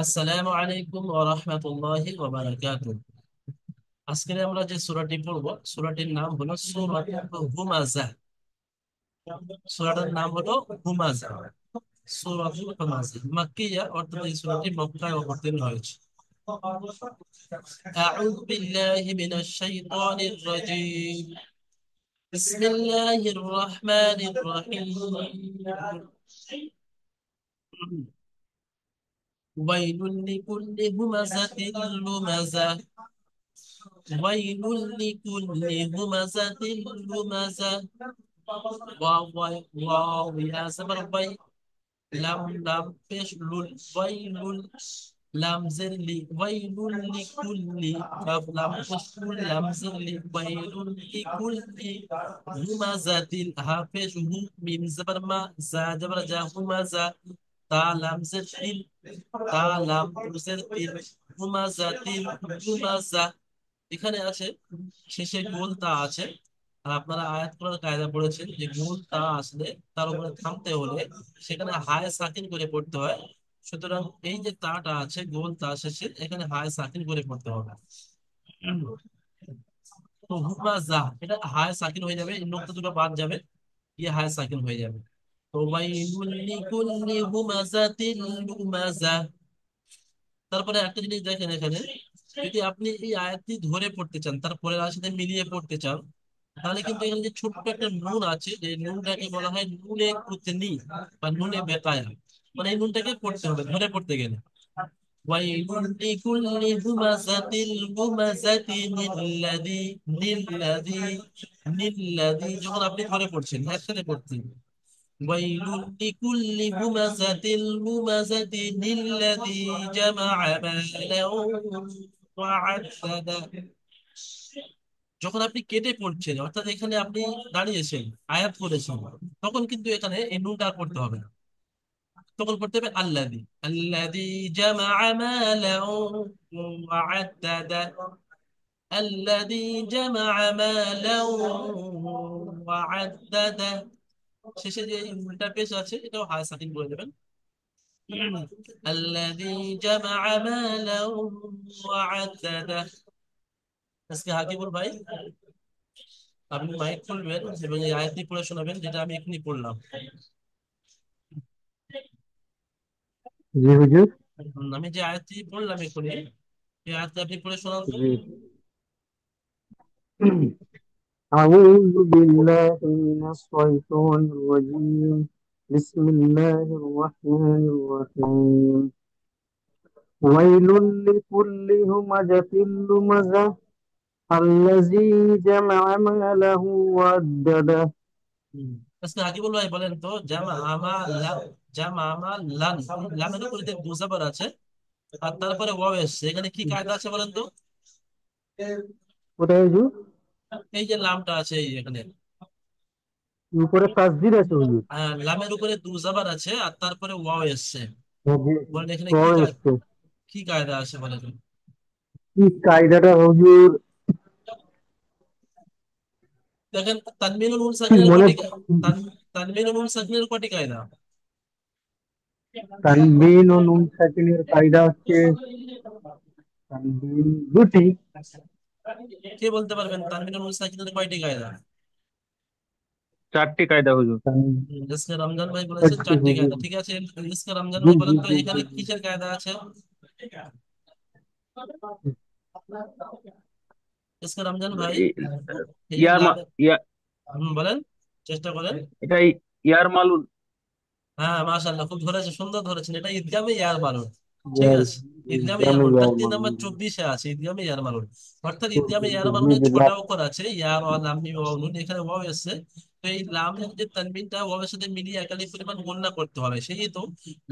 আসসালামু আলাইকুম ওয়া রাহমাতুল্লাহি ওয়া বারাকাতুহু। আজকে আমরা যে সূরাটি পড়ব, সূরাটির নাম হলো সূরাতুল হুমাযাহ। সূরাটার নাম হলো হুমাযাহ। সূরাতুল হুমাযাহ মাক্কিয়া, অর্থাৎ এই সূরাটি মক্কায় অবতীর্ণ হয়েছে। আউযু বিল্লাহি মিনাশ শাইতানির রাজীম। বিসমিল্লাহির রাহমানির রাহিম। ওয়াইলুল লিকুল্লি হুমাযাতিল লুমাযাহ। ويل لكل همزة لمزة. واو واو واو يا زبر وي. لام لام فيش لول ويل. لام زر لي ويل لكل. كاف لام فيش لول لام زر لي ويل لكل همزة. ها فيش هو ميم زبر ما زا جبر جا همزة. تا لام زر تل. تا لام زر تل. همزة تل همزة। এখানে আছে শেষে গোল তা আছে। আর আপনারা আয়াত করার কায়দা পড়েছেন যে গোল তা আসলে তার উপরে থামতে হলে সেখানে হায় সাকিন করে পড়তে হয়। সুতরাং এই যে তাটা আছে গোল তা শেষে, এখানে হায় সাকিন করে পড়তে হবে। তো হুমা যা, এটা হায় সাকিন হয়ে যাবে, এই নোক্তা দুটো বাদ যাবে, গিয়ে হায় সাকিন হয়ে যাবে। তো ওয়াইলুল লিকুল্লি হুমাযাতিল লুমাযা। তারপরে একটা জিনিস দেখেন এখানে, যদি আপনি এই আয়াতটি ধরে পড়তে চান, তারপরে আর সাথে মিলিয়ে পড়তে চান, তাহলে কিন্তু এখানে যে ছোট্ট একটা নুন আছে, যে নুনটাকে বলা হয় নুনে কুতনি বা নুনে বেকায়া। মানে এই নুনটাকে পড়তে হবে ধরে পড়তে গেলে। ওয়াইলুল লিকুল্লি হুমাযাতিল লুমাযাতি নিল্লাযী। নিল্লাযী। নিল্লাযী যখন আপনি ধরে পড়ছেন একসাথে পড়ছেন। ويل لكل همزة همزة الذي جمع مالا وعدده। যখন আপনি কেটে পড়ছেন, অর্থাৎ এখানে আপনি দাঁড়িয়েছেন, আয়াত করেছেন, তখন কিন্তু এখানে এই নুনটা আর পড়তে হবে না। তখন পড়তে হবে আল্লাযী। আল্লাযী জামা মালা ওয়া'আদ্দাদা। আল্লাযী জামা মালা ওয়া'আদ্দাদা। শেষে যে নুনটা পেশ আছে এটাও হায় সাকিন করে দেবেন। الذي جمع مالا وعدده। আজকে হাকিবুল ভাই, আপনি মাইক খুলবেন এবং এই আয়াতটি পড়ে শোনাবেন যেটা আমি এখনই পড়লাম। জি হুজুর। আমি যে আয়াতটি পড়লাম এখনই, এই আয়াতটি আপনি পড়ে শোনান তো। জি। أعوذ بالله من الشيطان الرجيم. بسم الله الرحمن الرحيم. ويل لكل همزة لمزة الذي جمع ماله وعدده. হুম। আজকে হাকিবুল ভাই বলেন তো, জামা আমা লা, জামা আমা লান, লামের উপরে যে দুজাবার আছে আর তারপরে ওয়াও এসছে, এখানে কি কায়দা আছে বলেন তো? কোথায় হুজুর? এই যে লামটা আছে এই এখানে, উপরে তাসদীর আছে হুজুর। লামের উপরে দুজাবার আছে আর তারপরে ওয়াও এসছে। জি। বলেন এখানে তো কি এসছে। কি কায়দা আছে বলেন। কি কায়দাটা হুজুর? দেখেন তানবিনুল নুন ঠিক সাকিনের মনে। কটি তানবিনুল নুন সাকিনের কটি কায়দা? তানবিন ও নুন সাকিনের কায়দা হচ্ছে তানবিন দুটি। কে বলতে পারবেন তানবিনুল নুন সাকিনের কয়টি কায়দা? চারটি কায়দা হুজুর। এসকে রমজান ভাই বলেছেন চারটি চারটি হুজুর। কায়দা, ঠিক আছে। এসকে রমজান জি ভাই জি বলেন তো জি জি এখানে জি। কিসের কায়দা আছে? এসকে রমজান ভাই, এই- এই যে ইয়ার মা লাভ। ইয়া বলেন, চেষ্টা করেন। এটাই ইয়ার মালুন। হ্যাঁ মাশাআল্লাহ, খুব ধরেছে, সুন্দর ধরেছেন, এটা ঈদগামে ইয়ার মালুন। ঠিক ইয়ার আছে, ঈদগামে ইয়ার জামে মালুন, তার ইয়ার 3 নম্বর মালুন। 24-এ আছে ঈদগামে ইয়ার মালুন। অর্থাৎ জি ঈদগামে ইয়ার জি মালুনের জি, 6টা অক্ষর আছে, ইয়া ওয়া লাম মিম ওয়াও নুন, এখানে ওয়াও এসেছে। তো এই লামের যে তানবিনটা ওয়াওয়ের সাথে মিলিয়ে একালি পরিমাণ গণনা করতে হবে, সেই তো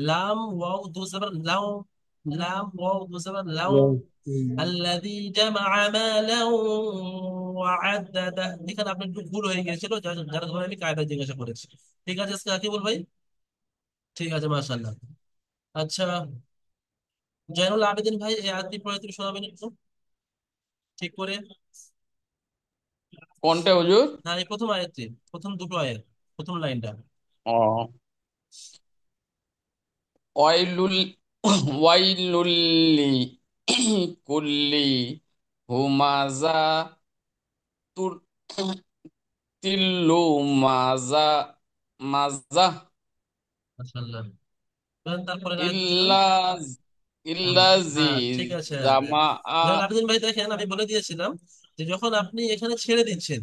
লাম ওয়াও দু জবর লাও। লাম ওয়াও দু জবর লাও। আল্লাযী জামআ মালান ওয়া আদ্দাদা। এখানে আপনার একটু ভুল হয়ে গিয়েছিল, যার যার কারণে আমি কায়দা জিজ্ঞাসা করেছি। ঠিক আছে আজকে কি বলভাই? ঠিক আছে মাশাআল্লাহ। আচ্ছা, জয়নুল আবেদিন ভাই, এই আয়াতটি পড়ে তুমি শোনাবেন একটু ঠিক করে। কোনটা হুজুর? না, এই প্রথম আয়াতটি, প্রথম দুটো আয়াত, প্রথম লাইনটা। ও ওয়াইলুল ওয়াইলুল্লি কুল্লি হুমাজা তুর তিল্লু মাজা মাজা মাশাআল্লাহ। বলেন তারপরে আরেকটা ছিল। ইল্লা হুম, ইল্লাজি হ্যাঁ ঠিক আছে। জামা যেমন আবেদিন ভাই দেখেন, আমি বলে দিয়েছিলাম যে যখন আপনি এখানে ছেড়ে দিচ্ছেন,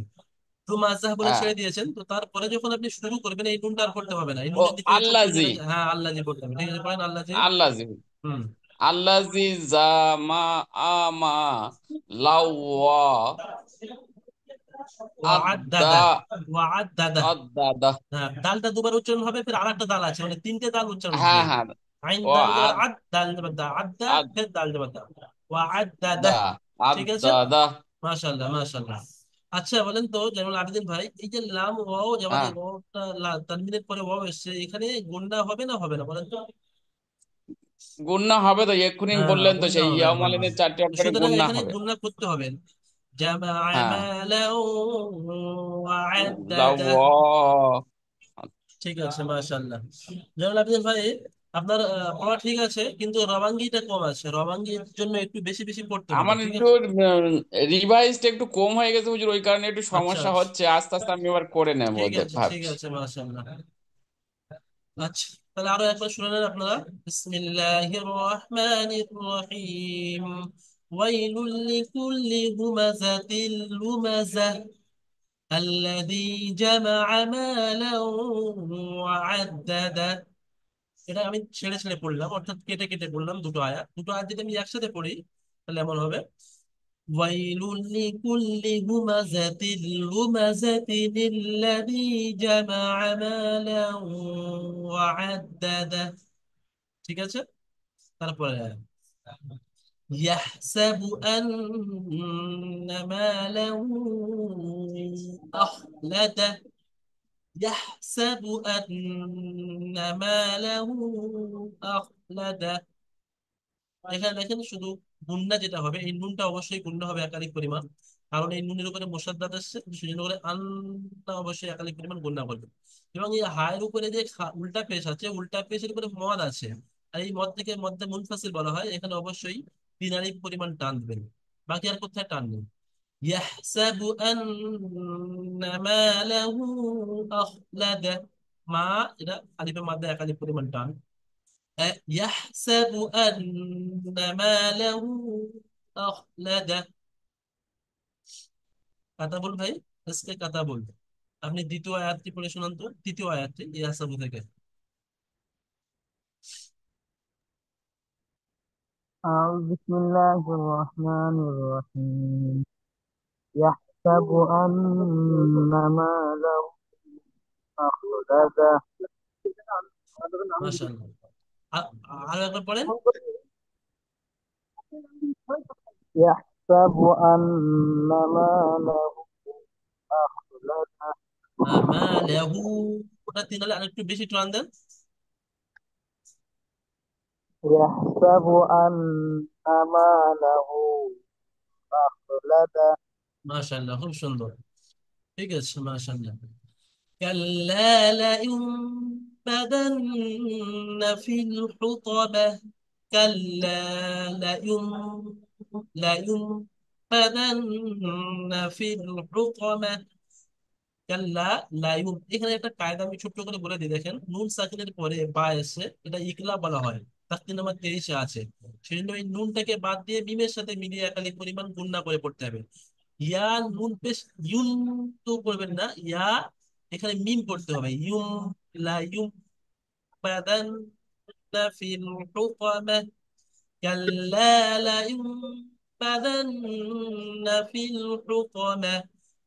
তো মাজাহ বলে ছেড়ে দিয়েছেন, তো তারপরে যখন আপনি শুরু করবেন এই নুনটা আর পড়তে হবে না, এই ও নুনের দ্বিতীয় ছোট্ট আল্লাজি যেটা, হ্যাঁ আল্লাহ জি পড়তে হবে। ঠিক আছে, পড়েন আল্লাহ জি। আল্লাজি হুম। আল্লাজি জামা আমা লাওয়া আদা ওয়াদাদা, ওয়াদাদা। আদাদা হ্যাঁ, দালটা দুবার উচ্চারণ হবে, ফের আরেকটা দাল আছে, মানে তিনটে দাল উচ্চারণ হ্যাঁ হবে। হ্যাঁ আইন ও দাল যাবার আদ, দাল যাবার দা, আদা, আদা ফের দাল যাবার দা, ওয়াদাদা। ঠিক আছে, আদাদা মাশাআল্লাহ মাশাআল্লাহ। আচ্ছা বলেন তো যেমন আবেদিন ভাই, এই যে লাম ওয়াও যেমন হ্যাঁ এই ওয়াওটা তানবিনের পরে ওয়াও এসছে, এখানে গুণনা হবে না হবে না বলেন তো? গুন্না হবে তো এক্ষুনি হ্যাঁ বললেন তো গুণনা সেই হবে, হ্যাঁ। ইয়ামালিনের চারটি তো অক্ষরে সুতরাং গুন্না এখানে হবে গুণনা করতে হবে। জামা হ্যাঁ মালাও ওয়া'আদ্দাদা। লাওয়া ঠিক আছে মাশাআল্লাহ। যেমন আবেদিন ভাই, আপনার পড়া ঠিক আছে, কিন্তু রবাঙ্গিটা কম আছে, রবাঙ্গির জন্য একটু বেশি বেশি পড়তে হবে, আমার ঠিক একটু আছে? রিভাইসটা একটু কম হয়ে গেছে হুজুর ওই কারণে একটু আচ্ছা সমস্যা আচ্ছা, হচ্ছে আস্তে আস্তে আমি এবার করে নেবো ঠিক আছে ঠিক ভাবছি আছে মাশাআল্লাহ। আচ্ছা, তাহলে আরো একবার শুনে নেন আপনারা। বিসমিল্লাহির রহমানির রহিম। ওয়াইলুল লিকুল্লি হুমাযাতিল লুমাযা আল্লাযী জামা'a মালান ওয়া আদ্দাদা। এটা আমি ছেড়ে ছেড়ে পড়লাম, অর্থাৎ কেটে কেটে পড়লাম দুটো আয়াত। দুটো আয়াত যদি আমি একসাথে পড়ি তাহলে এমন হবে: ওয়াইলুল লিকুল্লি হুমাযাতিল লুমাযাতিল জামা'a মালান ওয়া আদ্দাদা। ঠিক আছে, তারপরে ইয়াহসাবু আন্না মালাহু আখলাদা। ইয়াহসাবু আন্না মালাহু আখলাদা। এখানে দেখেন শুধু গুন্না যেটা হবে, এই নুনটা অবশ্যই গুন্না হবে একাধিক পরিমাণ, কারণ এই নুনের উপরে মোসাদ্দাদ আসছে, সেজন্য করে আন্না অবশ্যই একাধিক পরিমাণ গুন্না করবে। এবং এই হায়ের উপরে যে উল্টা পেশ আছে, উল্টা পেশের উপরে মদ আছে, আর এই মদ থেকে মধ্যে মুনফাসিল বলা হয়, এখানে অবশ্যই তিন আলিফ পরিমাণ টান দেবেন, বাকি আর কোথায় টান নেই। ইয়াহসাবু আন্না মালাহু আখলাদা। মা, এটা আলিফের মধ্যে এক আলিফ পরিমাণ টান। يحسب أن ماله أخلده। কথা বল ভাই, আজকে কথা বল। আপনি দ্বিতীয় আয়াতটি পড়ে শোনান তো, তৃতীয় আয়াতটি ইয়াহসাবু থেকে। بسم الله الرحمن الرحيم. يحسب أن ماله أخلده. মাশাআল্লাহ। আরো একবার পড়েন। يحسب أن ماله أخلده. মালাহু, ওটা তিন হলে আরেকটু বেশি টান দেন। يحسب أن ماله أخلده. মাশাআল্লাহ, খুব সুন্দর। ঠিক আছে মাশাআল্লাহ। كلا لينبذن في الحطمة. كلا لينبذن في الحطمة। কাল্লা লায়ুম, এখানে একটা কায়দা আমি ছোট্ট করে বলে দিই, দেখেন নুন সাকিনের পরে বা এসে এটা ইকলা বলা হয়, তাকতির নাম্বার 23 আছে। সেই জন্য এই নুনটাকে বাদ দিয়ে মিমের সাথে মিলিয়ে একালি পরিমাণ গুণনা করে পড়তে হবে। ইয়া নুন পেশ, ইউন তো করবেন না, ইয়া এখানে মিম করতে হবে, ইউম লায়ুম বাদান ফিল হুতামা। كلا لينبذن في الحطمة.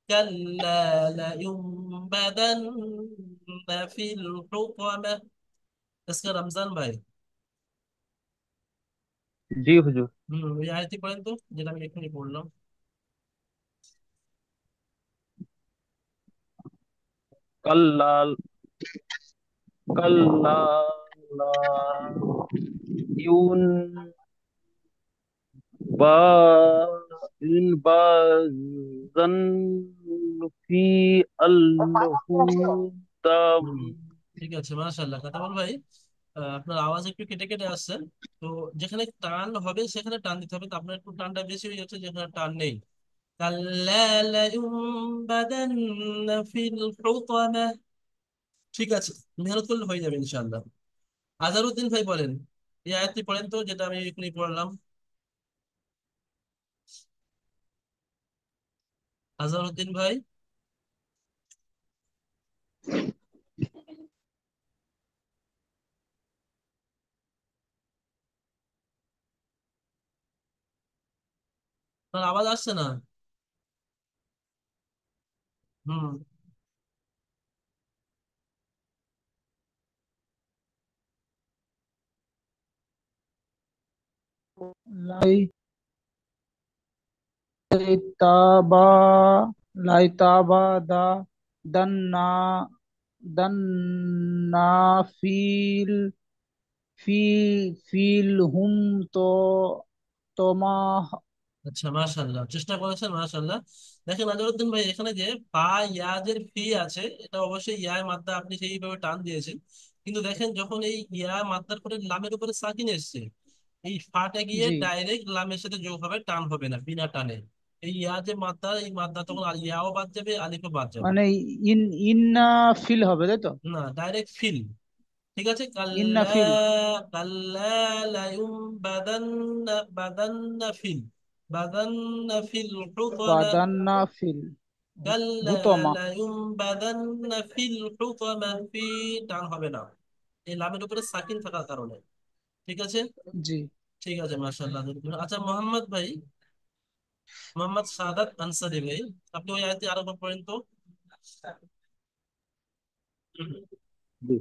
كلا لينبذن في الحطمة। আজকে রমজান ভাই। জি হুজুর। ওই আয়াতটি পড়েন তো, যেটা আমি এক্ষুনি পড়লাম। কাল্লা কাল্লা লা ইউন বা ইনবাজান ফি আল হুদাম। হুম, ঠিক আছে মাশাআল্লাহ, কথা বল ভাই। আপনার আওয়াজ একটু কেটে কেটে আসছে। তো যেখানে টান হবে সেখানে টান দিতে হবে, তো আপনার একটু টানটা বেশি হয়ে যাচ্ছে যেখানে টান নেই। কাল্লা লায়ুনবাদান্না ফিল হুতামা। ঠিক আছে, মেহনত করলে হয়ে যাবে ইনশাআল্লাহ। আজহারউদ্দিন ভাই বলেন, এই আয়াতটি পড়েন তো, যেটা আমি এখনই পড়লাম। আজহারউদ্দিন ভাই। আপনার আওয়াজ আসছে না। হুম। লাই লাইতাবা লাইতাবা দান্না দান্না ফিল ফি ফিল হুম তো তোমা আচ্ছা, মাশাআল্লাহ, চেষ্টা করেছেন, মাশাআল্লাহ। দেখেন আজহারউদ্দিন ভাই, এখানে যে ফা ইয়াজের ফি আছে, এটা অবশ্যই ইয়া মাদ্দা, আপনি সেইভাবে টান দিয়েছেন। কিন্তু দেখেন যখন এই ইয়া মাদ্দার পরে লামের উপরে সাকিন এসছে, এই ফাটা গিয়ে জি ডাইরেক্ট লামের সাথে যোগ হবে, টান হবে না বিনা টানে। এই ইয়া যে মাদ্দা, এই মাদ্দা তখন ইয়াও বাদ যাবে, আলিফও বাদ যাবে। মানে ইন ইন্না ফিল হবে তাই তো? না, ডাইরেক্ট ফিল। ঠিক আছে, ইন্না কাল্লা। ফিল কাল্লা লায়ুমবাদান্না বাদান্না ফিল। বাদান্না ফিল হুতামা। বাদান্না ফিল কাল্লা হুতমা। লায়ুমবাদান্না ফিল হুতামা। ফি টান হবে না, এই লামের উপরে সাকিন থাকার কারণে। ঠিক আছে। জি ঠিক আছে, মাশাআল্লাহ। আচ্ছা, মোহাম্মদ ভাই, মোহাম্মদ সাদাত আনসারি ভাই, আপনি ওই আয়াতটি আরেকবার পড়েন তো। হুম, জি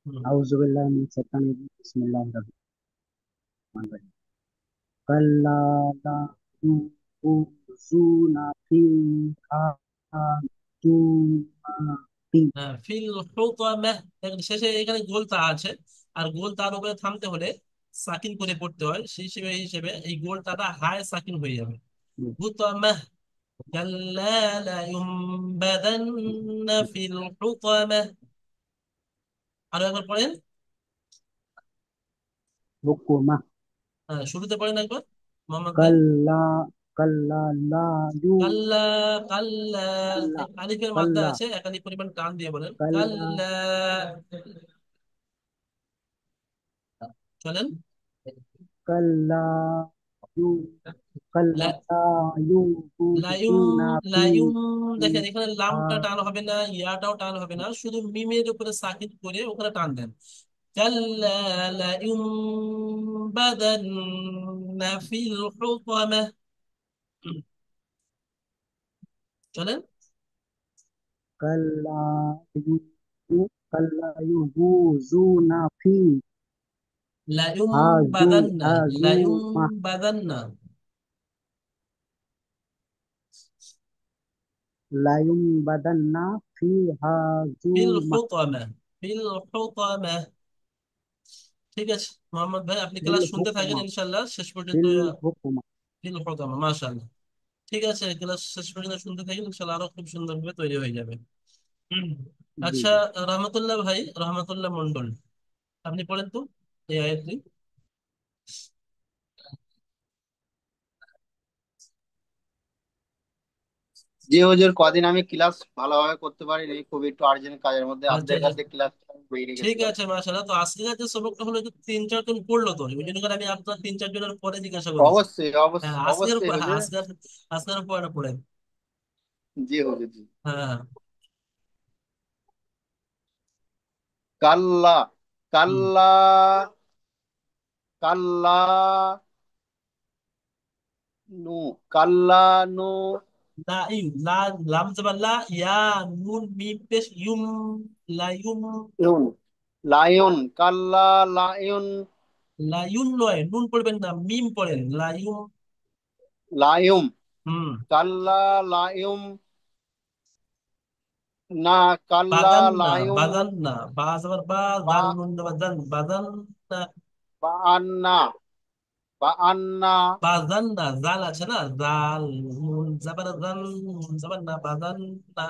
হুম। আউযু বিল্লাহি মিনাশ শাইতানির রাজিম বিসমিল্লাহির রহমানির রহিম কাল্লা লা তুযুনা ফিহা তুমাতি হ্যাঁ, ফিল হুতামা। দেখেন শেষে এখানে গোল তা আছে, আর গোল তার উপরে থামতে হলে সাকিন করে পড়তে হয়, সেই হিসেবে এই গোল তাটা হায় সাকিন হয়ে যাবে। হুতামা। কাল্লা লায়ুমবাদান্না ফিল হুতামা। আরো একবার পড়েন। হুকুমা হ্যাঁ, শুরুতে পড়েন একবার, মোহাম্মদ ভাই। কাল্লা কাল্লা লা ইউ কাল্লা। কাল্লা। কাল্লা আলিফের মাদ্দা কাল্লা আছে, একাধিক পরিমাণ টান দিয়ে বলেন, কাল্লা কাল্লা। চলেন। কাল্লা ইউ কাল্লা লা- লা ইউ লায়ুম। তুযুনা লায়ুম। দেখেন ফিহা এখানে লামটা টান হবে না, ইয়াটাও টান হবে না, শুধু মিমের উপরে সাকিন করে ওখানে টান দেন। কাল্লা লায়ুমবাদান্না ফিল হুতামা। চলেন। কাল্লা you Kalla ইউযুনা লায়ুমবাদান্না। হাজুমা লায়ুমবাদান্না লায়ুমবাদান্না fee feel হাজুমা হুতামা। Feel হুতামা। ঠিক আছে মোহাম্মদ ভাই, আপনি ফিল ক্লাস শুনতে থাকেন হুকমা ইনশাল্লাহ শেষ পর্যন্ত। ফিল হুকমা ফিল হুতামা, মাশাআল্লাহ। ঠিক আছে, ক্লাস শেষ পর্যন্ত শুনতে থাকেন ইনশাল্লাহ, আরো খুব সুন্দরভাবে তৈরি হয়ে যাবে। হুম। জি আচ্ছা, জি রহমতুল্লাহ ভাই, রহমতুল্লাহ মন্ডল, আপনি পড়েন তো এই আয়াতটি। জি হুজুর, কদিন আমি ক্লাস ভালোভাবে করতে পারিনি, খুব একটু আর্জেন্ট কাজের মধ্যে আচ্ছা, আপনাদের আচ্ছা। কাছে ক্লাস বেরিয়ে ঠিক গেছিলাম। আছে, মাশাআল্লাহ। তো আজকে যে সবকটা হলো যে 3-4 জন পড়লো, তো ওই জন্য করে আমি আপনার 3-4 জনের পরে জিজ্ঞাসা করেছি। অবশ্যই হ্যাঁ, অবশ্যই হুজুর। আজকের পরে পড়েন। জি হুজুর জি। হ্যাঁ। কাল্লা হুম। কাল্লা কাল্লা নু কাল্লা নু লা ইউ লা। লাম জবর লা, ইয়া নুন মিম পেশ ইউম। লা ইউম। ইউন লায়ন কাল্লা লায়ন লা ইউন নয়, নুন পড়বেন না, মিম পড়েন, লা ইউম। লায়ুম হুম। কাল্লা লায়ুম না কাল্লা বাদান না, লায়ুম বাদান না, বা জবর বা, বা জাল নুন বাদান, বাদান না। বা আন্না বা আন্না বাদান না, জাল আছে না, জাল। নুন জবর জাল, নুন জবর না, বাদান না।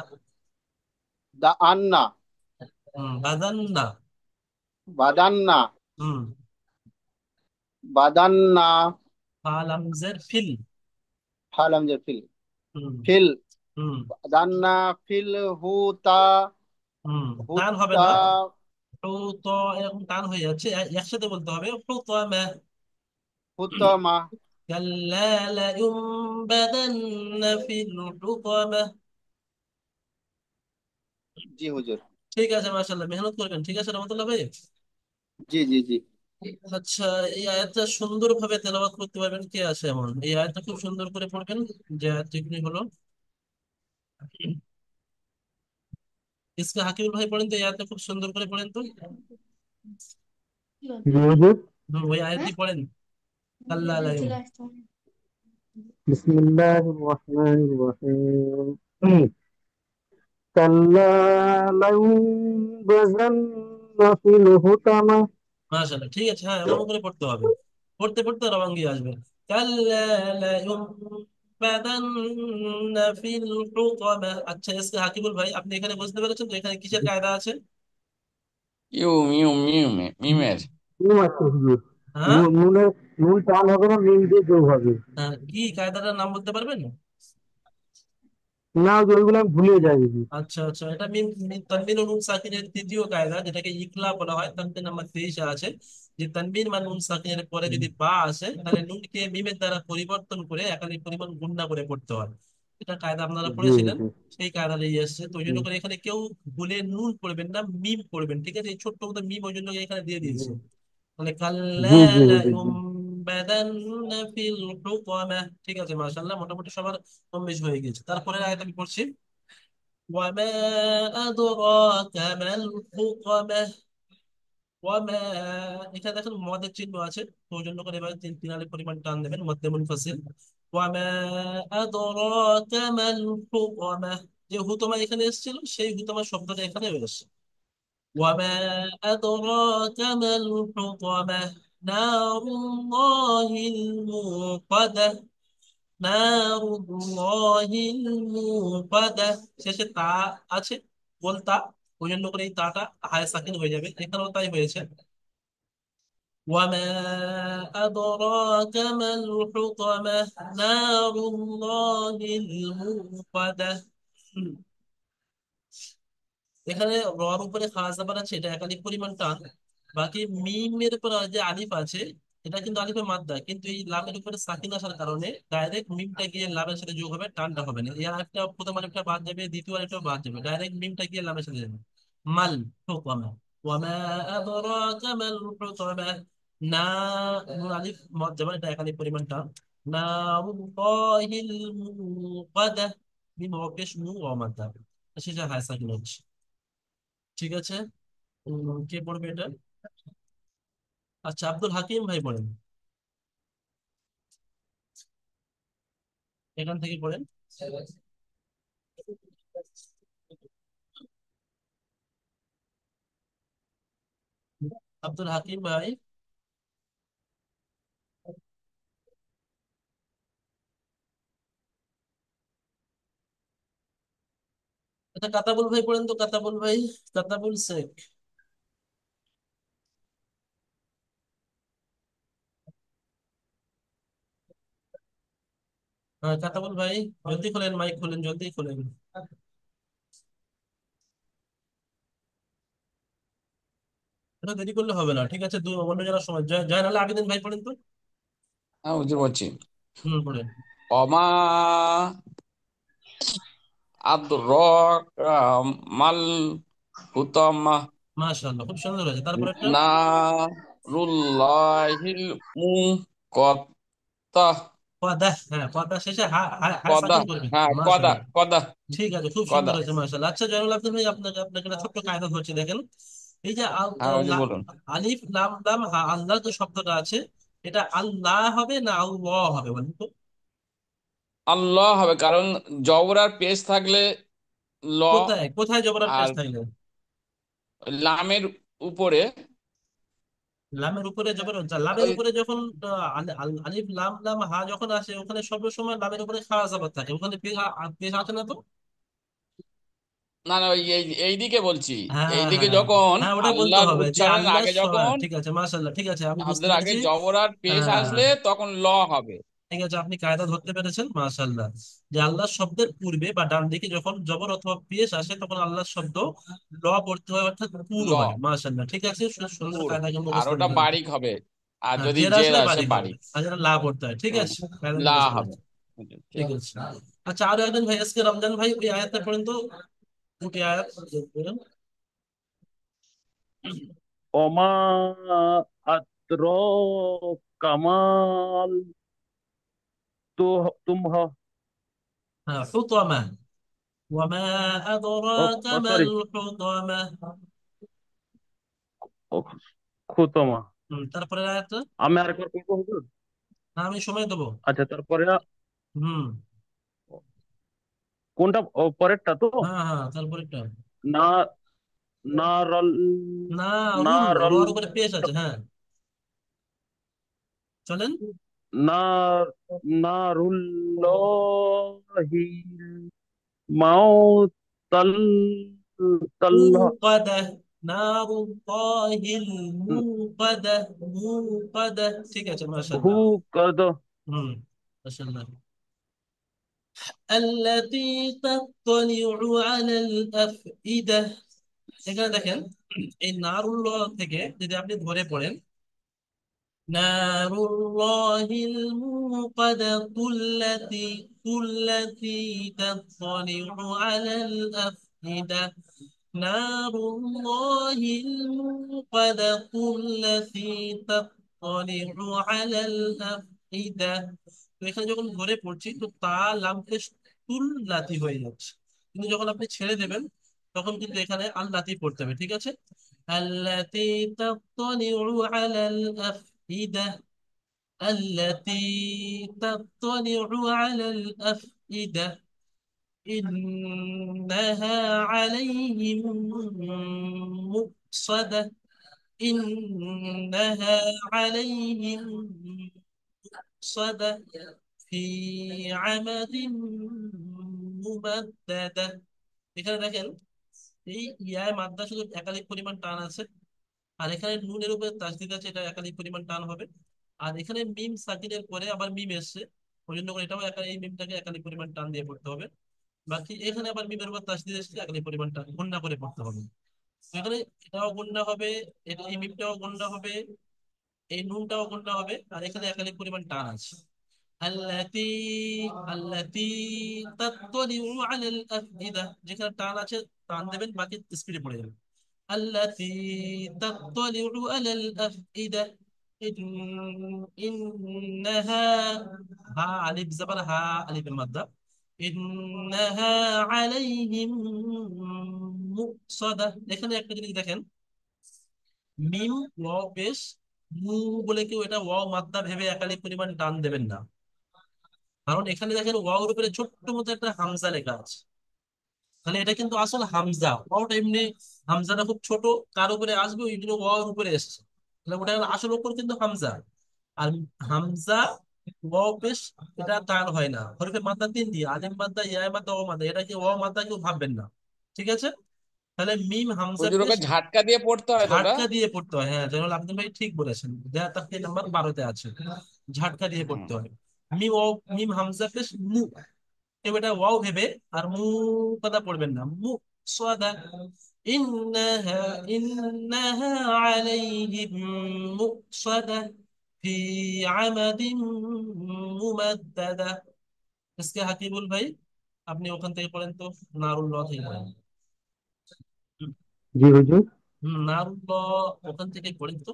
দা আন্না বাদান না। বাদান্না হুম। বাদান্না, ফাল হামজার ফিল। ফাল হামজার ফিল, হুম। ফিল, হুম। বাদান্না ফিল হুতা, হুম। টান হবে হুত্তা, না। তো তো এরকম টান হয়ে যাচ্ছে, একসাথে বলতে হবে হুতামা। হুতামা। কাল্লা লায়ুনবাদান্না ফিল হুতামা। জি হুজুর। ঠিক আছে, মাশাআল্লাহ, মেহনত করবেন। ঠিক আছে রহমতুল্লাহ ভাই। জি জি জি। আচ্ছা, এই আয়াতটা সুন্দরভাবে তেলাওয়াত করতে পারবেন কে আছে এমন? এই আয়াতটা খুব সুন্দর করে পড়বেন। যে আয়াতটি হলো, ইসকা হাকিমুল ভাই পড়েন তো, এই আয়াতটা খুব সুন্দর করে পড়েন তো। জি হুজুর। ওই আয়াতটি পড়েন। কাল্লা লায়ুন। বিসমিল্লাহির রহমানির রহিম। কাল্লা লায়ুনবাযান্না ফিল হুতামা। মাশাআল্লাহ, ঠিক আছে। হ্যাঁ, এমন করে পড়তে হবে। পড়তে পড়তে রবাঙ্গি আসবে। কাল্লা লায়ুনবাদান্না ফিল হুতামা। আচ্ছা, ইসকা হাকিমুল ভাই, আপনি এখানে বুঝতে পেরেছেন তো এখানে কিসের কায়দা আছে? ইউম ইউম ইউম মিমের। নুন আছে হুজুর। হ্যাঁ। নুনের, নুন টান হবে না, মিম দিয়ে যোগ হবে। কি কায়দাটার নাম বলতে পারবেন? না হুজুর, ওইগুলো আমি ভুলে যাই হুজুর। আচ্ছা আচ্ছা, এটা মিম তানবিন ও নুন সাকিনের তৃতীয় কায়দা, যেটাকে ইকলা বলা হয়। তানবিন নাম্বার 23 আছে, যে তানবিন বা নুন সাকিনের পরে যদি বা আসে, তাহলে নুনকে মিমের দ্বারা পরিবর্তন করে একাধিক পরিমাণ গুণনা করে পড়তে হয়। এটা কায়দা আপনারা জি পড়েছিলেন। হুজুর। সেই কায়দাটাই এসছে, তো ওই জি জন্য করে এখানে কেউ ভুলে নুন পড়বেন না, মিম পড়বেন। ঠিক আছে, এই ছোট্ট মতো মিম ওই জন্য এখানে দিয়ে জি দিয়েছি। মানে কাল্লা জি জি হুজুর, জি। লায়ুনবাদান্না ফিল হুতামা। ঠিক আছে, মাশাআল্লাহ, মোটামুটি সবার কম বেশি হয়ে গেছে। তারপরে আয়াত আমি পড়ছি। وما أدراك ما الحطمة। ওয়ামা, এখানে দেখেন মদের চিহ্ন আছে, তো ওই জন্য করে এবার তিন তিন আলিফ পরিমাণ টান দেবেন, মধ্যে মুনফাসিল। ওয়ামা আদরাকা মাল হুতামা। যে হুতমা এখানে এসেছিল, সেই হুতমা শব্দটা এখানে এসেছে। ওয়ামা আদরাকা মাল হুতামা। নারুল্লাহিল মুকাদা। নারুল্লাহিল মুকাদা। শেষে তা আছে, বলতা, ওই জন্য করে এই তাটা হায় সাকিন হয়ে যাবে, এখানেও তাই হয়েছে। وما أدراك ما الحطمة. نار الله الموقدة। হুম। এখানে রর উপরে খাস জাবার আছে, এটা একাধিক পরিমাণ টান। বাকি মিমের উপর যে আলিফ আছে, এটা কিন্তু আলিফের মাদ্দা, কিন্তু এই লামের উপরে সাকিন আসার কারণে ডাইরেক্ট মিমটা গিয়ে লামের সাথে যোগ হবে, টানটা হবে না। এই আলিফটা, প্রথম আলিফটা বাদ যাবে, দ্বিতীয় আলিফটা বাদ যাবে, ডাইরেক্ট মিমটা গিয়ে লামের সাথে যাবে। মাল হুতামা। ওয়ামা আদরাকা মাল হুতামা। না, নুন আলিফ মদ যাবে, এটা একাধিক পরিমাণ টান। নারুল্লাহিল মুকাদা। মিম ওয়াকেশ নু ওয়া মাদ্দা। শেষে হায় সাকিন হচ্ছে। ঠিক আছে। কে পড়বে এটা? আচ্ছা, আব্দুল হাকিম ভাই পড়েন, এখান থেকে পড়েন। আব্দুল হাকিম ভাই। এটা কাতাবুল ভাই পড়েন তো, কাতাবুল ভাই, কাতাবুল শেখ। হ্যাঁ, কাতাবুল ভাই, জলদি খোলেন, মাইক খোলেন, জলদি খোলেন। এটা দেরি করলে হবে না, ঠিক আছে? অন্য জনের সময় জয়নাল আবেদিন ভাই পড়েন তো। হ্যাঁ হুজুর বলছি। পড়েন। অমা আদরাকা মাল হুতামা। মাশাআল্লাহ, খুব সুন্দর হয়েছে। তারপর একটা নারুল্লাহিল মুকাদ্দা। পদা। হ্যাঁ, পদা শেষে হা হা হা কদা, সাকিন করবেন। হ্যাঁ কদা মাশাআল্লাহ, কদা ঠিক আছে, খুব সুন্দর কদা। হয়েছে, মাশাআল্লাহ। আচ্ছা জয়নুল আবেদিন ভাই, আপনাকে আপনাকে একটা ছোট্ট কায়দা ধরছি, দেখেন। এই যে হ্যাঁ হুজুর বলুন। আলিফ লাম লাম হা, আল্লাহ যে শব্দটা আছে, এটা আল্লাহ হবে না আল্লাহ হবে, বলেন তো? আল্লাহ হবে, কারণ জবর আর পেশ থাকলে ল, কোথায় কোথায় জবরার পেশ আর থাকলে? লামের উপরে লামের উপরে জবর, লামের ওই উপরে যখন আলিফ লাম লাম হা যখন আসে, ওখানে সব সময় লামের উপরে খাড়া জবর থাকে, ওখানে পেশ পেশ আসে না তো? না না, ওই এইদিকে বলছি। হ্যাঁ হ্যাঁ এইদিকে হ্যাঁ যখন হ্যাঁ, ওটা বলতে আল্লাহর হবে যে উচ্চারণের আল্লাহ আগে হ্যাঁ, যখন ঠিক আছে, মাশাআল্লাহ, ঠিক আছে, আমি বুঝতে শব্দের আগে পেরেছি। জবর আর পেশ হ্যাঁ, আসলে তখন ল হবে। ঠিক আছে, আপনি কায়দা ধরতে পেরেছেন, মাশাআল্লাহ। যে আল্লাহ শব্দের পূর্বে বা ডান দিকে যখন জবর অথবা পেশ আসে তখন আল্লাহ শব্দ ল পড়তে হয়, অর্থাৎ পুর ল, হয়, মাশাআল্লাহ, ঠিক আছে, সুন্দর পুর। কায়দা কিন্তু আর মুখস্থ ওটা রেখে দিয়েছেন। বারিক হবে, আর হ্যাঁ, যদি জের জের আসলে আসে বারিক হবে, বারিক। আর যেটা লা পড়তে হয়, ঠিক হুম, আছে, কায়দা লা মুখস্থ হবে। রয়েছে। ঠিক আছে। আচ্ছা, আরো একজন ভাই, আজকে রমজান ভাই ওই আয়াতটা পড়েন তো, দুটি আয়াত পড়েন। ওমা আত্র কামাল তো তুম হ হ্যাঁ, হুতমা, ওয়ামা আদরাকা মাল সরি হুতমা। খুতমা। তারপরে আয়াতটা, আমি আরেকবার পড়বো হুজুর? হ্যাঁ, আমি সময় দেবো। আচ্ছা, তারপরে হুম। কোনটা? পরেরটা তো? হ্যাঁ হ্যাঁ, তারপরেরটা। না, নারল না, রুল, নারল রর উপরে পেশ আছে, হ্যাঁ, চলেন। না নারুল্লাহিল মাউতাল তাল্লাহ মুকাদা, নারুল্লাহিল মুকাদা, মুকাদা, ঠিক আছে, হু মাশাআল্লাহ। কদ হুম, মাশাআল্লাহ। التي تطلع على الأفئدة। এখানে দেখেন, এই নারুল্লাহ থেকে যদি আপনি ধরে পড়েন, نار الله الموقدة التي تطلع على الأفئدة. نار الله الموقدة التي تطلع على الأفئدة। তো এখানে যখন ধরে পড়ছি তো তা লামকে তুল লাতি হয়ে যাচ্ছে, কিন্তু যখন আপনি ছেড়ে দেবেন তখন কিন্তু এখানে আল লাতি পড়তে হবে, ঠিক আছে। التي تطلع على الأفئدة، التي تطلع على الأفئدة، إنها عليهم مؤصدة، إنها عليهم مؤصدة في عمد ممددة। এখানে দেখেন, এই ইয়ায় মাদ্দা শুধু একাধিক পরিমাণ টান আছে, আর এখানে নুনের উপরে তাসদিদ আছে, এটা একাধিক পরিমাণ টান হবে। আর এখানে মিম সাকিনের পরে আবার মিম এসছে, ওই জন্য করে এটাও এই মিমটাকে একাধিক পরিমাণ টান দিয়ে পড়তে হবে। বাকি এখানে আবার মিমের উপর তাসদিদ এসছে, একাধিক পরিমাণ টান গুণনা করে পড়তে হবে। তো এখানে এটাও গুণনা হবে, এটা এই মিমটাও গুণনা হবে, এই নুনটাও গুণনা হবে, আর এখানে একাধিক পরিমাণ টান আছে। আল্লাতী, আল্লাতী তাত্তালিউ আলাল আফইদা, যেখানে টান আছে টান দেবেন, বাকি স্পিডে পড়ে যাবে। التي تطلع على الأفئدة، إنها، ها ألف زبر، ها ألف المادة، إنها عليهم مؤصدة। এখানে একটা জিনিস দেখেন, মিম ওয়াও পেশ, মু বলে কেউ এটা ওয়াও মাদ্দা ভেবে একাধিক পরিমাণ টান দেবেন না, কারণ এখানে দেখেন ওয়াওর উপরে ছোট্ট মতো একটা হামজা লেখা আছে, তাহলে এটা কিন্তু আসল হামজা, ওটা এমনি হামজাটা খুব ছোট, কার উপরে আসবে, ওই জন্য ওয়ার উপরে এসছে, তাহলে ওটা আসল উপর কিন্তু হামজা। আর হামজা ওয়াও পেশ, এটা টান হয় না, হরফে মাদ্দা তিন দিয়ে, আলিম মাদ্দা, ইয়া মাদ্দা, ও মাদ্দা, এটা কি ওয়াও মাদ্দা কেউ ভাববেন না, ঠিক আছে। তাহলে মিম হামজা হুজুর পেশ ওকে ঝাটকা দিয়ে পড়তে হয় তো ওটা? ঝাটকা দিয়ে পড়তে হয়, হ্যাঁ, জয়নুল আবেদিন ভাই ঠিক বলেছেন, দেয়া তাহতির নাম্বার 12-তে আছে, ঝাটকা দিয়ে হুম। পড়তে হয়। মিম ও মিম হামজা পেশ মু, কেউ এটা ওয়াও ভেবে আর মু কথা পড়বেন না, মু সাদা, ইন্নাহা, ইন্নাহা আলাইহিম মুসাদা ফি আমাদিন মুমাদ্দাদা। इसके হাকিবুল ভাই, আপনি ওখান থেকে পড়েন তো, নারুল্লাহ থেকে পড়েন। জি হুজুর। নারুল্লাহ ওখান থেকে পড়েন তো,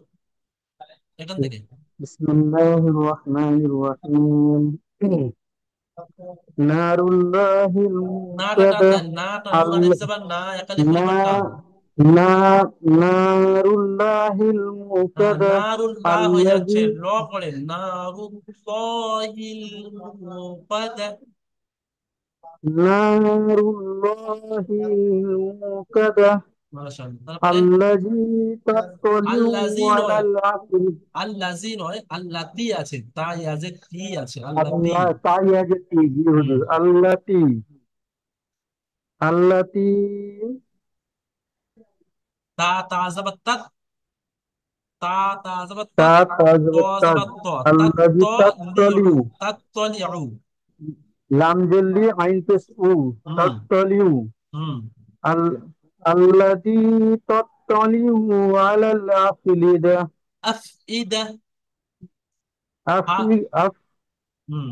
এখান থেকে। বিসমিল্লাহির রহমানির রহিম। নারুল্লাহিল নাটা টান মুকাদা দেন, নাটা, নুন আলিফ আল্লাহ জাবার না, একাধিক না পরিমাণ টান। না নারুল্লাহিল মুকাদা নারুল্লাহ হয়ে যাচ্ছে, আল্লাযী ল পড়েন, নারুল্লাহিল মুকাদা। নারুল্লাহিল মুকাদা মাশাআল্লাহ, তারপরে আল্লাযী তাত্তালিউ আল্লাজি নয়, আলাল আফিদ। আল্লাজি নয়, আল্লাতি আছে, তা ইয়াজে তি আছে, আল্লাতি। আল্লাহ তাই আগে জি হুম। হুজুর, আল্লাতি আল্লাতি তা তা যাবার তাত, তা তা যাবার তা তাত, ত তাজবাত্তাজ যাবার ত, তাত ত আল্লাযী লিউ, তাত্তালিউ তাত ত লিউ। লাম জল্লি আইন পেশ উ হুম তাত্তালিউ হুম। আল আল্লাযী তাত্তালিউ আলাল আফিলিদা আফ ইদা, হা। আফলি আফ হুম।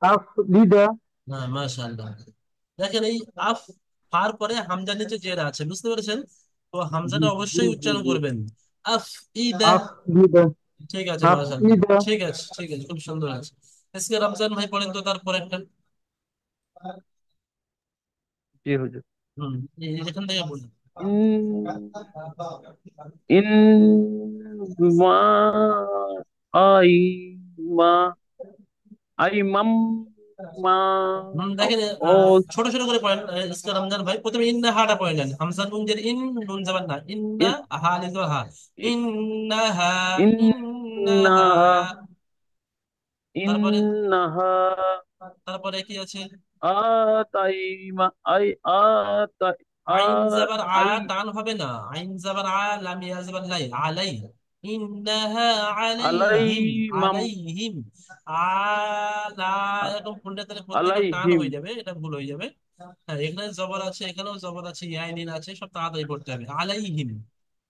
আফলিদা হ্যাঁ মাশাআল্লাহ। দেখেন এই আফ, ফার পরে হামজার নিচে জের আছে, বুঝতে পেরেছেন? তো জি হামজাটা জি অবশ্যই জি উচ্চারণ জি করবেন। আফ ইদা। আফলিদা ঠিক আছে মাশাআল্লাহ। আফলিদা ঠিক আছে ঠিক আছে, খুব সুন্দর আছে। আজকে রমজান ভাই পড়েন তো তারপরে একটা। জি হুজুর হুম, এখান থেকে বলুন। ইন ইন মা আই মা আই মাম মা দেখেন ও ছোট ছোট করে পড়েন। আজকে রমজান ভাই প্রথমে ইন্না হাটা পড়ে নেন, হামজা নুন জের ইন, নুন যাবার না, ইন্না, ইন হা লিজর হা, ইন্নাহা, ইন্নাহা। ইন্নাহা তারপরে, ইন্নাহা তারপরে কি আছে? আতাইমা আই আতাই আ আইন যাবার আ, আই টান হবে না। আইন যাবার আ, লাম ইয়া যাবার লাই, আলাই। ইন্নাহা আলাইহিম, আলাইমাম আলাইহিম। আলা, এরকম ফুলটা তাহলে প্রত্যেকটা টান আলাইহিম হয়ে যাবে, এটা ভুল হয়ে যাবে। হ্যাঁ, এখানে জবর আছে, এখানেও জবর আছে, ইয়াইনিন আছে, সব তাড়াতাড়ি পড়তে হবে। আলাইহিম,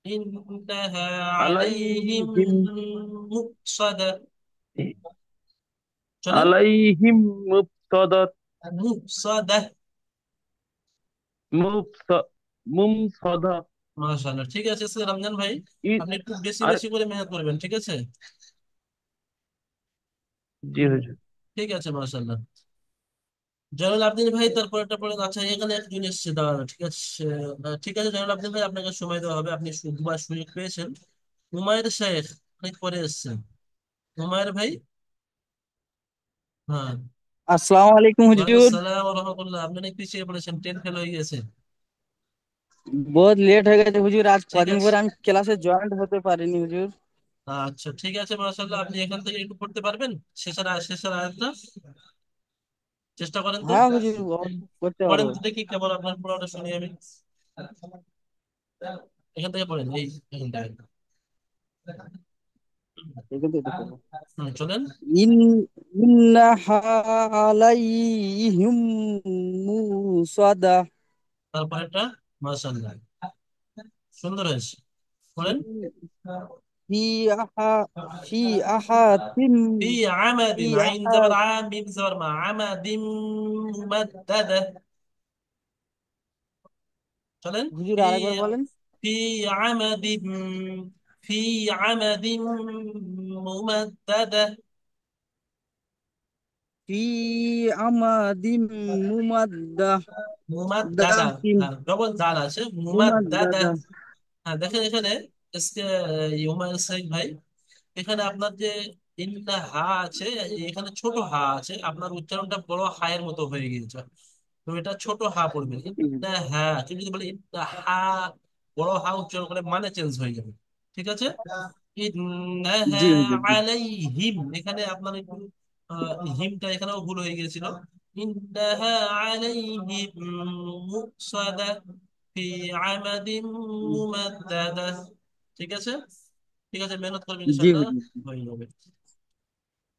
ইন্নাহা আলাইহিম আলাইহিম মুকসাদা। চলেন। আলাইহিম মুফসাদাত মুকসাদা। মুফসা মুমসাদা মাশাআল্লাহ, ঠিক আছে আজকে রমজান ভাই, ই আপনি একটু বেশি আর বেশি করে মেহনত করবেন, ঠিক আছে? জি হুজুর ঠিক আছে মাশাআল্লাহ। জয়নুল আবদিন ভাই তারপর একটা পড়েন। আচ্ছা এখানে একজন এসছে, দাঁড়ানো, ঠিক আছে। ঠিক আছে জয়নুল আবদিন ভাই, আপনাকে সময় দেওয়া হবে, আপনি দুবার সুযোগ পেয়েছেন। হুমায়ের শেখ অনেক পরে এসছেন। হুমায়ের ভাই। হ্যাঁ। আসসালামু আলাইকুম ওয়ালাইকুম হুজুর। সালাম ওয়া রাহমাতুল্লাহ। আপনি অনেক পিছিয়ে পড়েছেন, 10 ফেল হয়ে গেছে। বহুত লেট হয়ে গেছে হুজুর, আজ ঠিক কদিন আছে। পরে আমি ক্লাসে জয়েন্ট হতে পারিনি হুজুর। আচ্ছা ঠিক আছে মাশাআল্লাহ, আপনি এখান থেকে একটু পড়তে পারবেন শেষের আয়াতটা, চেষ্টা করেন তো। হ্যাঁ হুজুর, করতে পড়েন পারবো। তো দেখি কেমন, আপনার পড়াটা শুনি আমি। এখান থেকে পড়েন, এই এখান থেকে। এখান থেকে দেখতে পাবো। চলেন। ইন ইন্নাহা আলাইহিম মুসাদা তারপরেরটা। মাশাআল্লাহ, সুন্দর হয়েছে। পড়েন। ফি আহা ফি আহাতিম في ফি عمد، عين আহা زبر عام، ميم زبر مع عمد ممددة. চলেন। হুজুর في আরেকবার বলেন। في عمد، في عمد ممددة. ফি আমাদিম মুমাদ্দা মুমাদ্দাদা। দাতিন হ্যাঁ, ডবল দাল আছে, মুমাদ্দাদা। মুমাদ্দাদা হ্যাঁ দেখেন এখানে আজকে হুমায়ুন সাইদ ভাই, এখানে আপনার যে তিনটা হা আছে, এখানে ছোট হা আছে, আপনার উচ্চারণটা বড় হায়ের মতো হয়ে গিয়েছে। তো এটা ছোট হা পড়বেন, ইন্না হা। তুমি যদি বলে ইন্না হা, বড় হা উচ্চারণ করে মানে চেঞ্জ হয়ে যাবে, ঠিক আছে? ইন্নাহা জি হুজুর জি। আলাইহিম, এখানে আপনার একটু হিমটা এখানেও ভুল হয়ে গিয়েছিল। ইন্নাহা আলাইহিম মুকসাদা ফি আমাদিন মুমাদ্দাদা। ঠিক আছে। ঠিক আছে, মেহনত করবেন জি ইনশাআল্লাহ, হুজুর হয়ে যাবে।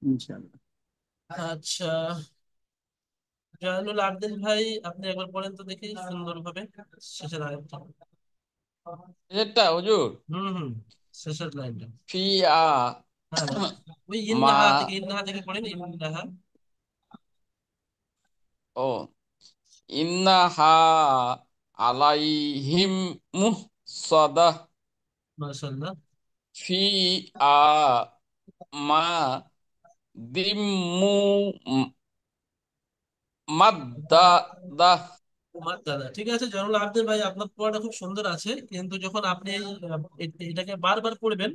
ইনশাআল্লাহ। আচ্ছা জয়নুল আবদিন ভাই, আপনি একবার পড়েন তো দেখি সুন্দর ভাবে শেষের আয়াতটা। এটা হুজুর, হুম, শেষের লাইনটা। ফি আ হ্যাঁ, ওই মা ইন্নাহা থেকে পড়েন, ইন্নাহা। ও ইন্নাহা আলাইহিম মুহসাদা মাশাআল্লাহ। ফি আ মা দিম্মু মাদ্দাদা। দাদা ঠিক আছে জয়নুল আবদিন ভাই, আপনার পড়াটা খুব সুন্দর আছে, কিন্তু যখন আপনি এটাকে বারবার পড়বেন,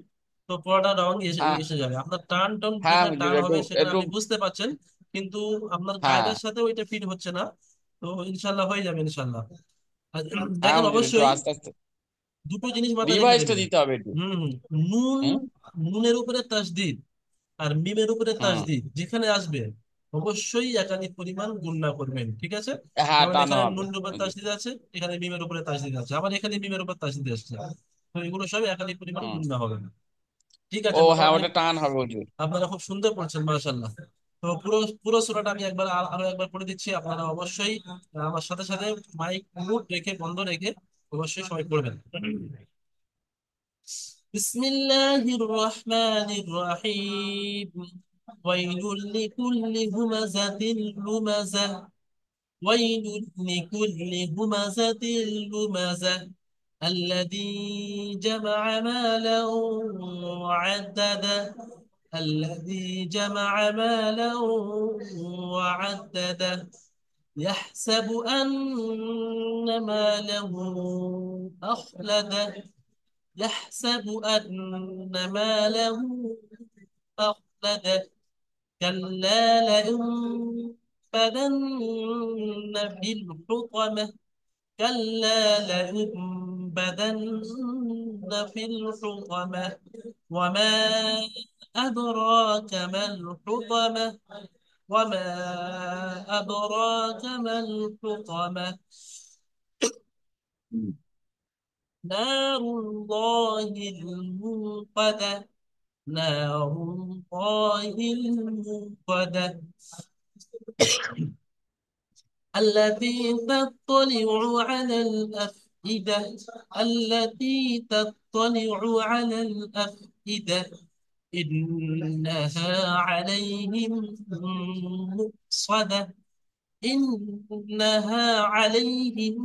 তো পড়াটা রং এসে হ্যাঁ এসে যাবে। আপনার টান টান হ্যাঁ যেখানে হুজুর, টান একটু হবে সেটা একটু আপনি বুঝতে পারছেন, কিন্তু আপনার হ্যাঁ কায়দার সাথে ওইটা ফিট হচ্ছে না। তো ইনশাল্লাহ হয়ে যাবে ইনশাল্লাহ। আর হ্যাঁ দেখেন হুজুর, একটু অবশ্যই আস্তে আস্তে দুটো জিনিস মাথায় রেখে রিভাইজটা দেবেন। দিতে হবে একটু। হুম। নুন, হুম নুনের উপরে তাসদিদ আর মিমের উপরে হুম তাসদিদ যেখানে আসবে, অবশ্যই একাধিক পরিমাণ গুণনা করবেন, ঠিক আছে? হ্যাঁ, যেমন টানো এখানে হবে। নুনের উপর জি। তাসদিদ আছে, এখানে মিমের উপরে তাসদিদ আছে, আবার এখানে মিমের উপর তাসদিদ আসছে। তো এগুলো সব একাধিক পরিমাণ হুম। গুণনা হবে। ঠিক ও আছে, হ্যাঁ, মোটামুটি ওটা টান হবে হুজুর। আপনারা খুব সুন্দর পড়ছেন, মাশাআল্লাহ। তো পুরো পুরো সূরাটা আমি একবার আরো একবার পড়ে দিচ্ছি, আপনারা অবশ্যই আমার সাথে সাথে মাইক মিউট রেখে, বন্ধ রেখে অবশ্যই সবাই পড়বেন। بسم الله الرحمن الرحيم. ويل لكل همزة لمزة. ويل لكل همزة لمزة الذي جمع مالا وعدده. الذي جمع مالا وعدده يحسب أن ماله أخلده. يحسب أن ماله أخلده. كلا لينبذن في الحطمة. كلا لينبذن في الحطمة. وما أدراك ما الحطمة. وما أدراك ما الحطمة. نار الله الموقدة. نار الله الموقدة التي تطلع على الأفئدة. التي تطلع على الأفئدة إنها عليهم مؤصدة. إنها عليهم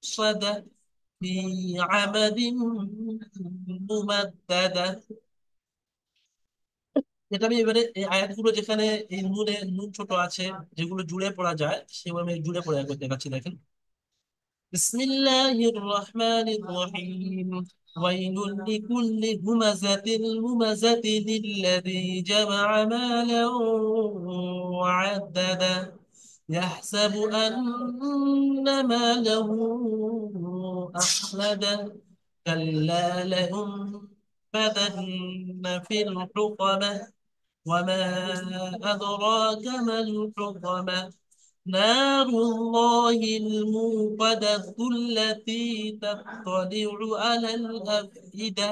مؤصدة في عمد ممددة। এটা আমি এবারে এই আয়াতগুলো যেখানে এই নুন ছোট আছে, যেগুলো জুড়ে পড়া যায় সেভাবে আমি জুড়ে পড়ে একবার দেখাচ্ছি, দেখেন। بسم الله الرحمن الرحيم. ويل لكل همزة لمزة الذي جمع مالا وعدده يحسب أن ماله أخلده. كلا لينبذن في الحطمة. وما أدراك ما الحطمة. نار الله الموقدة التي تطلع على الأفئدة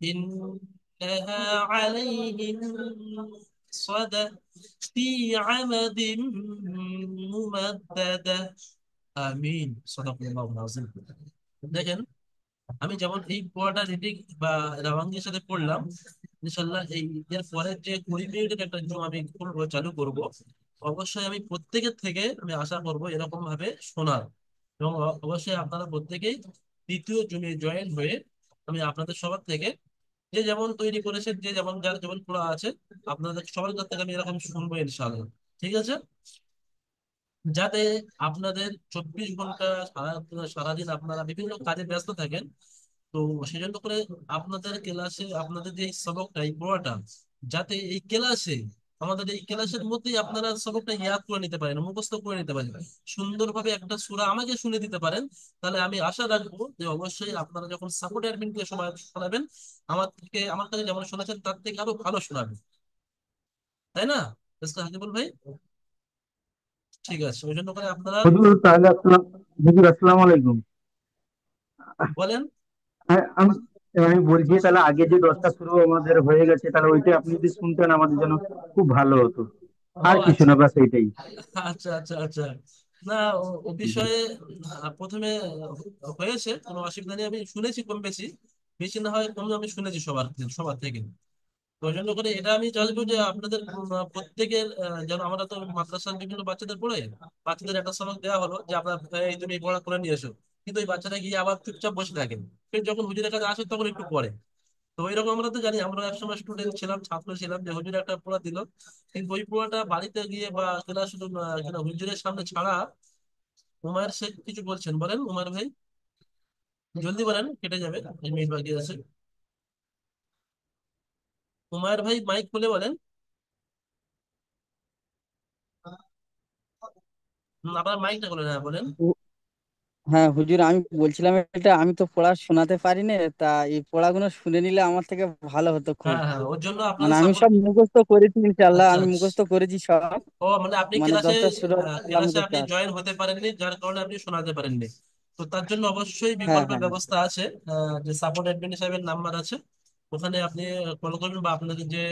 إنها عليهم صدى في عمد ممددة آمين صدق الله العظيم। দেখেন, আমি যেমন এই পড়াটা রিডিং বা রাওয়াঙ্গের সাথে পড়লাম, ইনশাল্লাহ এই এর পরের যে 20 মিনিটের একটা জুম আমি করবো, চালু করব, অবশ্যই আমি প্রত্যেকের থেকে আমি আশা করব এরকম ভাবে শোনার। এবং অবশ্যই আপনারা প্রত্যেকেই দ্বিতীয় জুমে জয়েন হয়ে আমি আপনাদের সবার থেকে, যে যেমন তৈরি করেছেন, যে যেমন যার যেমন পড়া আছে, আপনাদের সবার কাছ থেকে আমি এরকম শুনবো ইনশাল্লাহ। ঠিক আছে, যাতে আপনাদের 24 ঘন্টা সারাদিন আপনারা বিভিন্ন কাজে ব্যস্ত থাকেন। তো সেজন্য করে আপনাদের ক্লাসে আপনাদের যে সবকটা এই পড়াটা, যাতে এই ক্লাসে আমাদের এই ক্লাসের মধ্যেই আপনারা সবকটা ইয়াদ করে নিতে পারেন, মুখস্থ করে নিতে পারেন, সুন্দরভাবে একটা সূরা আমাকে শুনে দিতে পারেন। তাহলে আমি আশা রাখবো যে অবশ্যই আপনারা যখন সাপোর্ট অ্যাডমিনকে সময় শোনাবেন, আমার কাছে যেমন শোনাচ্ছেন তার থেকে আরো ভালো শোনাবেন, তাই না হাকিবুল ভাই? ঠিক আছে, ওই জন্য করে আপনারা হুজুর তাহলে হুজুর আসসালামু আলাইকুম। বলেন। হ্যাঁ, আমি বলছি তাহলে আগে যে 10টা শুরু আমাদের হয়ে গেছে, তাহলে ওইটা আপনি যদি শুনতেন আমাদের জন্য খুব ভালো হতো। ও আর কিছু আচ্ছা না, ব্যাস এইটাই। আচ্ছা আচ্ছা আচ্ছা। না, ও বিষয়ে প্রথমে হয়েছে, কোনো অসুবিধা নেই, আমি শুনেছি কম বেশি, বেশি না হয় কম আমি শুনেছি সবার সবার থেকে। তো ওই জন্য করে এটা আমি চাইবো যে আপনাদের প্রত্যেকের যেন, আমরা তো মাদ্রাসার বিভিন্ন বাচ্চাদের পড়ে, বাচ্চাদের একটা সবক দেওয়া হলো যে আপনার এই তুমি এই পড়া করে নিয়ে এসো, কিন্তু ওই বাচ্চাটা গিয়ে আবার চুপচাপ বসে থাকেন, ফের যখন হুজুরের কাছে আসে তখন একটু পড়ে। তো এরকম আমরা তো জানি, আমরা একসময় স্টুডেন্ট ছিলাম, ছাত্র ছিলাম, যে হুজুর একটা পড়া দিল, কিন্তু ওই পড়াটা বাড়িতে গিয়ে বা ক্লাস হুজুরের সামনে ছাড়া। উমায়ের শেখ কিছু বলছেন, বলেন উমার ভাই, জলদি বলেন, কেটে যাবে, 1 মিনিট বাকি আছে। উমায়ের ভাই মাইক খুলে বলেন। আপনার মাইকটা খুলে, হ্যাঁ বলেন। হ্যাঁ হুজুর, আমি বলছিলাম এটা আমি তো পড়া শোনাতে পারি না, তা এই পড়াগুলো শুনে নিলে আমার থেকে ভালো হতো খুব। হ্যাঁ হ্যাঁ, ওর জন্য মানে আপনাদের আমি সাপোর্ট। সব মুখস্থ করেছি, ইনশাল্লাহ আচ্ছা আমি আচ্ছা। মুখস্থ করেছি সব। ও মানে আপনি মানে ক্লাসে, 10টা সূরা আল্লাহ ক্লাসে মুখস্থ আপনি আছে। জয়েন হতে পারেননি, যার কারণে আপনি শোনাতে পারেননি। তো তার জন্য অবশ্যই হ্যাঁ বিকল্পের হ্যাঁ হ্যাঁ। ব্যবস্থা আছে। যে সাপোর্ট অ্যাডমিন সাহেবের নাম্বার আছে, ওখানে আপনি কল করবেন, বা আপনাদের যে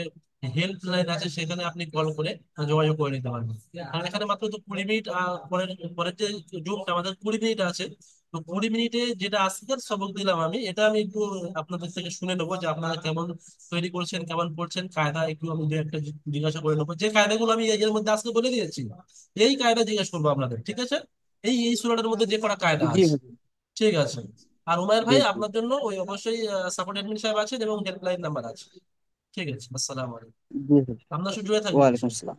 হেল্প লাইন আছে সেখানে আপনি কল করে যোগাযোগ করে নিতে পারবেন। আর এখানে মাত্র তো 20 মিনিট, পরের পরের যে যুগটা আমাদের 20 মিনিট আছে। তো 20 মিনিটে যেটা আজকের সবক দিলাম আমি, এটা আমি একটু আপনাদের থেকে শুনে নেবো যে আপনারা কেমন তৈরি করছেন, কেমন পড়ছেন, কায়দা একটু আমি দু একটা জিজ্ঞাসা করে নেবো। যে কায়দাগুলো আমি এর মধ্যে আজকে বলে দিয়েছি, এই কায়দা জিজ্ঞেস করবো আপনাদের, ঠিক আছে? এই সূরাটার মধ্যে যে কটা কায়দা জি আছে। হুজুর। ঠিক আছে। আর উমায়ের জি ভাই, জি। আপনার জন্য ওই অবশ্যই সাপোর্ট অ্যাডমিন সাহেব আছেন এবং হেল্পলাইন নাম্বার আছে। ঠিক আছে, আসসালামু আলাইকুম। জি হুজুর। আপনার সুযোগে থাকবেন ওয়ালাইকুম ইনশাআল্লাহ। আসসালাম।